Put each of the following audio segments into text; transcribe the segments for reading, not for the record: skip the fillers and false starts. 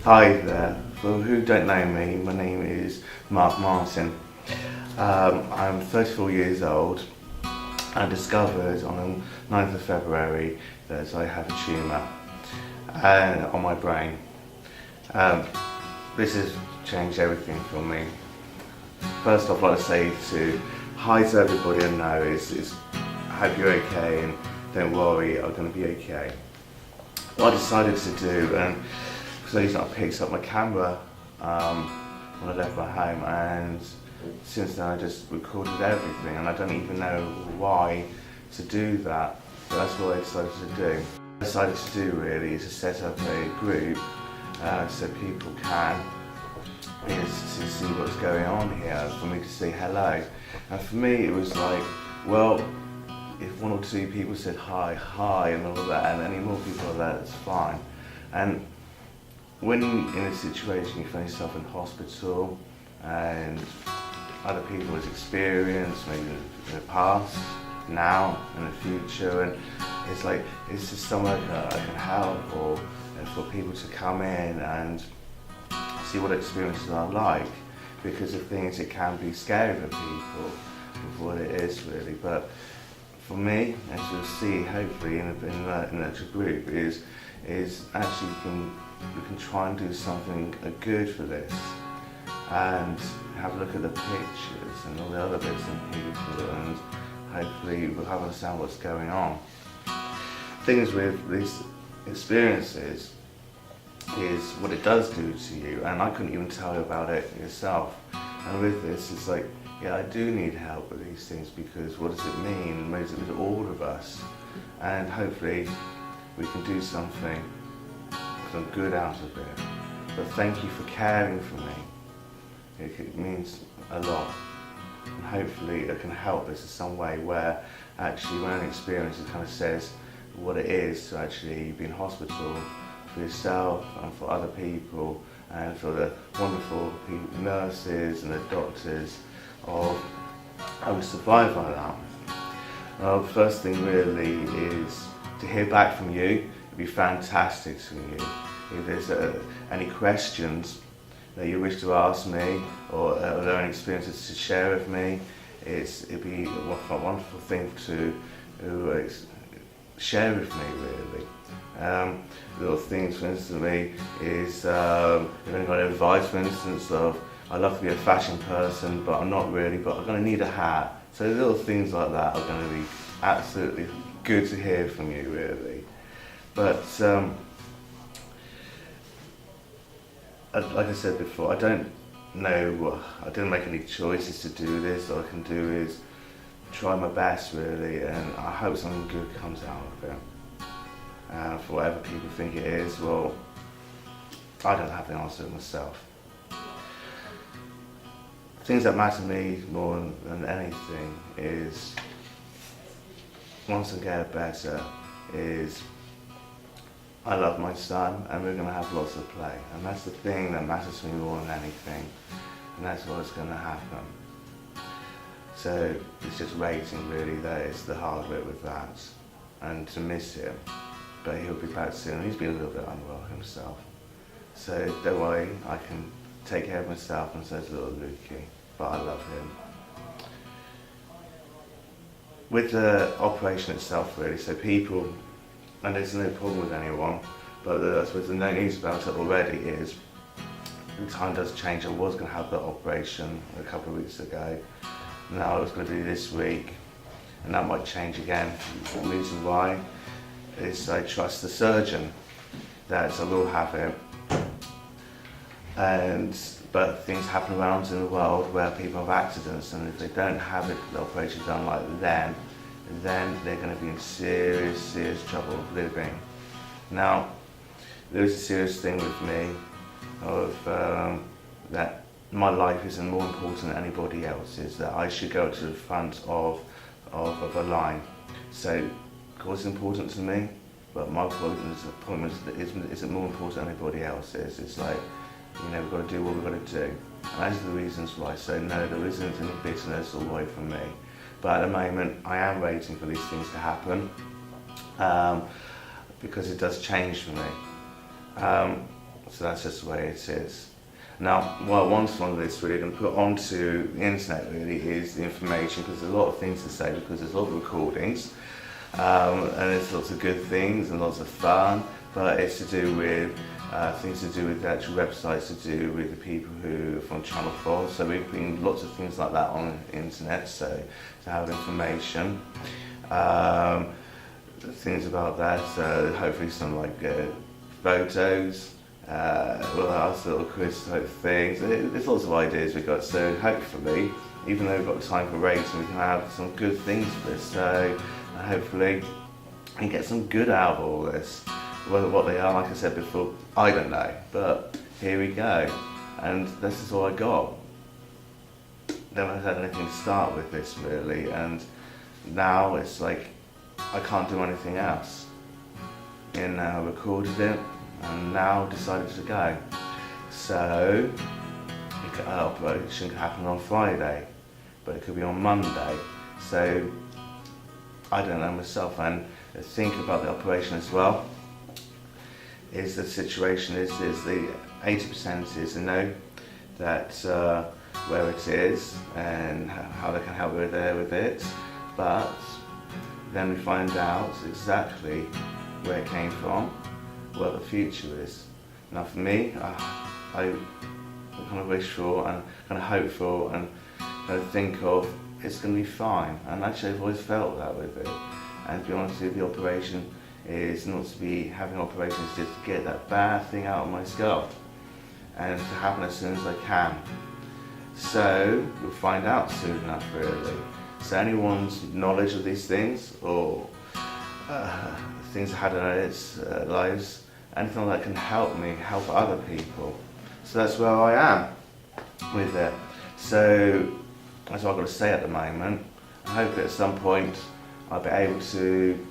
Hi there. For who don't know me, my name is Mark Martin. I'm 34 years old. I discovered on the 9th of February that I have a tumour on my brain. Um, this has changed everything for me. First off, I'd like to say hi to everybody I know is I hope you're okay and don't worry, I'm going to be okay. What I decided to do, and for some reason I picked up my camera when I left my home, and since then I just recorded everything, and I don't even know why to do that, but that's what I decided to do. What I decided to do really is to set up a group so people can to see what's going on here, for me to say hello. And for me it was like, well, if one or two people said hi and all that, and any more people are there, that's fine. And when in a situation you find yourself in hospital and other people has experienced, maybe in the past, now, in the future, and it's like, it's just somewhere I can help, or for people to come in and see what experiences are like, because the thing is, it can be scary for people with what it is really, but for me, as you'll see, hopefully in the group, is actually we can try and do something good for this, and have a look at the pictures and all the other bits and pieces, and hopefully we'll have understand what's going on. Things with these experiences is what it does do to you, and I couldn't even tell you about it yourself. And with this, it's like, yeah, I do need help with these things, because what does it mean? It means it with all of us, and hopefully we can do some good out of it. But thank you for caring for me. It means a lot, and hopefully it can help us in some way where actually my own experience it kind of says what it is to actually be in hospital for yourself and for other people, and for the wonderful nurses and the doctors of having survived like that. The first thing really is to hear back from you. It'd be fantastic from you. If there's any questions that you wish to ask me, or are there any experiences to share with me, it'd be a wonderful thing to share with me really. Little things, for instance, to me is if anyone got advice, for instance, of I love to be a fashion person, but I'm not really, but I'm going to need a hat. So little things like that are going to be absolutely good to hear from you really. But like I said before, I don't know, I didn't make any choices to do this. All I can do is try my best really, and I hope something good comes out of it. For whatever people think it is, well, I don't have the answer myself. Things that matter to me more than anything is, once I get better, is I love my son, and we're going to have lots of play, and that's the thing that matters to me more than anything, and that's what's going to happen. So it's just waiting really, that is the hard bit with that, and to miss him, but he'll be back soon. He's been a little bit unwell himself, so don't worry, I can take care of myself, and so is little Lukey, but I love him. With the operation itself really, so people, and there's no problem with anyone, but I suppose the no news about it already is the time does change. I was going to have the operation a couple of weeks ago, now it's going to be this week, and that might change again. The reason why is I trust the surgeon that I will have it, but things happen around in the world where people have accidents, and if they don't have the operation done like then they're going to be in serious trouble living. Now, there is a serious thing with me of that my life isn't more important than anybody else's, that I should go to the front of a line. So, of course, it's important to me, but my appointment isn't more important than anybody else's. It's like, you know, we've got to do what we've got to do. And those are the reasons why. So no, there isn't any bitterness away from me. But at the moment, I am waiting for these things to happen, because it does change for me. So that's just the way it is. Now, what I want on this really and put onto the internet really is the information, because there's a lot of things to say, because there's a lot of recordings, and there's lots of good things and lots of fun, but it's to do with things to do with the actual websites, to do with the people who are from Channel 4. So we've put lots of things like that on the internet, so to have information. Things about that, hopefully some like photos, little quiz type things. There's lots of ideas we've got, so hopefully, even though we've got time for rating, we can have some good things for this. So hopefully we can get some good out of all this. Whether what they are, like I said before, I don't know, but here we go. And this is all I got. Never had anything to start with this really, and now it's like I can't do anything else. And I recorded it, and now decided to go. So, the operation could happen on Friday, but it could be on Monday. So, I don't know myself, and think about the operation as well. Is the situation is the 80% is to know that where it is and how they can help with it, but then we find out exactly where it came from, what the future is. Now for me, I kind of wish for and kind of hope for and kind of think of it's going to be fine. And actually I've always felt that with it. And to be honest with you, the operation is not to be having operations, just to get that bad thing out of my skull and to happen as soon as I can. So we'll find out soon enough really. So anyone's knowledge of these things or things had in its lives, anything like that can help me, help other people. So that's where I am with it. So that's what I've got to say at the moment. I hope that at some point I'll be able to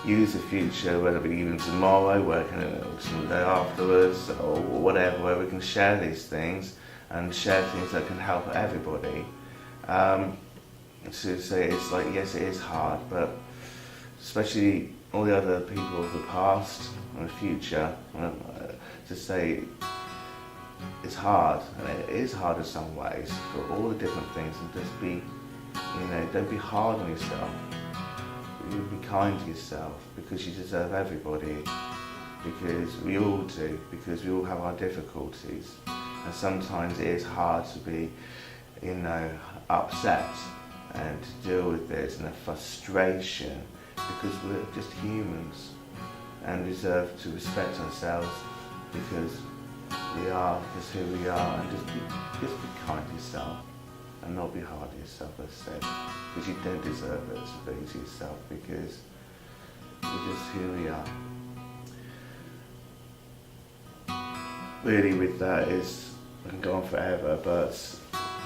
use the future, whether it be even tomorrow, working some day afterwards, or whatever, where we can share these things and share things that can help everybody. To say it's like, yes, it is hard, but especially all the other people of the past and the future, to say it's hard, and it is hard in some ways, for all the different things, and just be, don't be hard on yourself. You be kind to yourself, because you deserve everybody, because we all do, because we all have our difficulties, and sometimes it is hard to be, upset and to deal with this and the frustration, because we're just humans and deserve to respect ourselves because we are just who we are, and just be kind to yourself and not be hard on yourself, as I said, because you don't deserve it to be to yourself, because we're just who we are. Really with that is, I can go on forever, but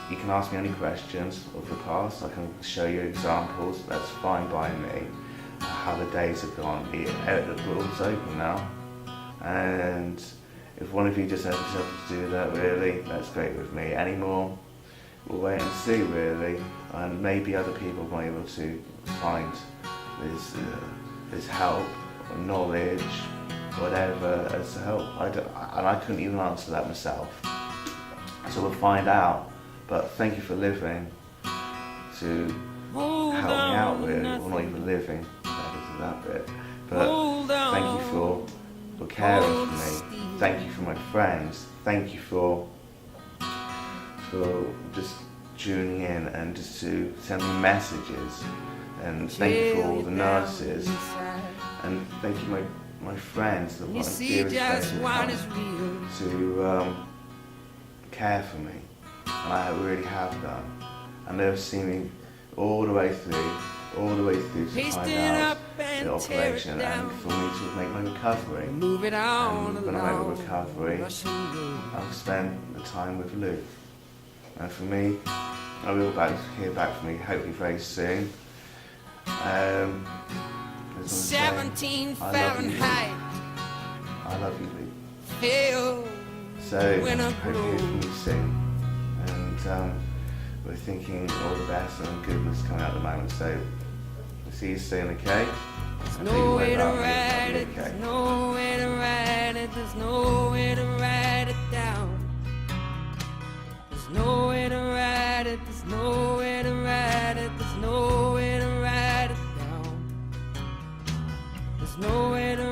you can ask me any questions of the past, I can show you examples, that's fine by me, how the days have gone. The door's open now, and if one of you just has yourself to do that, really, that's great with me. Any more, we'll wait and see really, and maybe other people might be able to find this help or knowledge, whatever, as to help. And I couldn't even answer that myself, so we'll find out. But thank you for living to help me out really. Well, not even living, that bit, but thank you for caring for me. Thank you for my friends. Thank you for just tuning in and just to send me messages. And thank you for all the nurses. And thank you my friends, my dearest friends, to care for me. And I really have done. And they've seen me all the way through to find out the operation and for me to make my recovery. And when I make my recovery, I'll spend the time with Luke. And for me, I will hear back from me hopefully very soon. 17 Fahrenheit. I love you, Luke. So, I hope you hear from me soon. And we're thinking all the best and goodness coming out at the moment. So, see you soon, okay? There's no way to ride it, no way to ride it. it, there's no way to write it down. There's no way to write it, there's no way to write it, there's no way to write it down. There's no way to